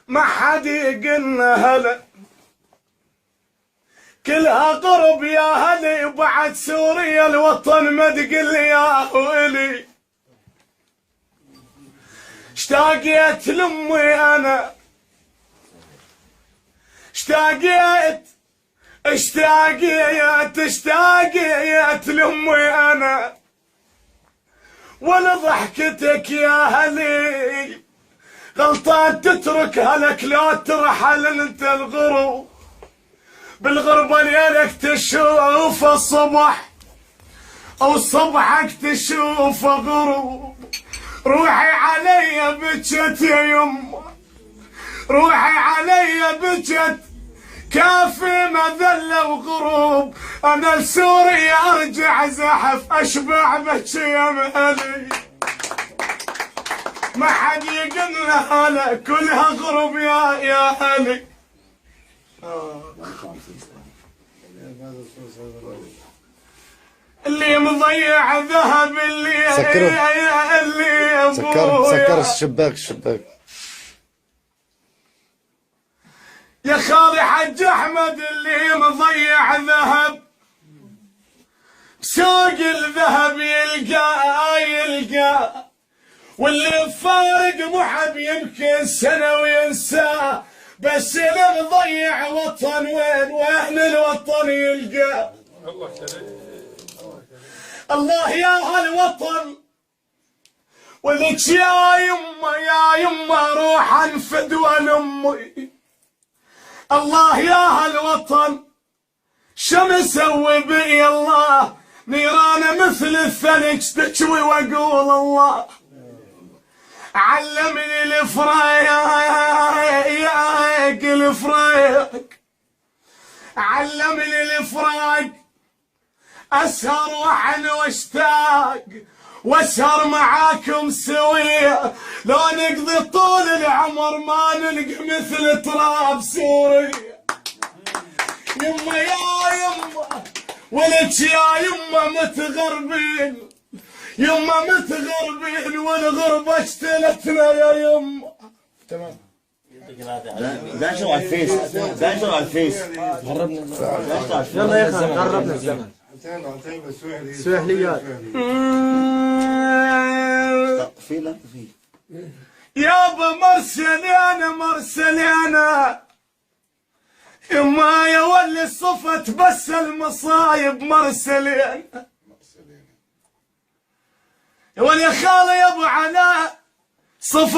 ما حد يقلنا هلا، كلها قرب يا هلي، وبعد سوريا الوطن ما تقل يا ويلي. اشتاقيت لامي انا، اشتاقيت لامي انا، ولا ضحكتك يا هلي غلطان تترك هلك لا ترحل انت الغروب. بالغربة ليلك تشوف الصبح او صبحك تشوف غروب. روحي علي بجت يا يمه، روحي علي بجت، كافي مذلة وغروب. انا لسوريا ارجع زحف اشبع بكي يا مهلي. ما حد يقلنا هلا، كلها غروب يا هلي. اللي مضيع ذهب اللي سكر الشباك يا خالي حج احمد، اللي مضيع ذهب بسوق الذهب يلقى، واللي فارق محب يمكن سنه وينساه، بس اللي مضيع وطن وين الوطن يلقى. الله يا هالوطن ولك يا يمه روح انفدوى لامي. الله يا هالوطن شمس سوي بي الله، نيرانه مثل الثلج تكوي واقول الله. علمني الفراق، علمني الفراق، اسهر واحن واشتاق، واسهر معاكم سويه، لو نقضي طول العمر ما نلقى مثل تراب سوريا. يما يا يما ولك يا يما متغربين، يما متغربين والغربة اشتلتنا يا يما. تمام. داشوا على الفيس، داشوا على الفيس. غربنا يلا يا اخي، غربنا الزمن. سويحليات. في يابا مرسلينا يما يا ولي صفت بس المصايب مرسلينا. يا ولي خالي يا ابو علاء صفت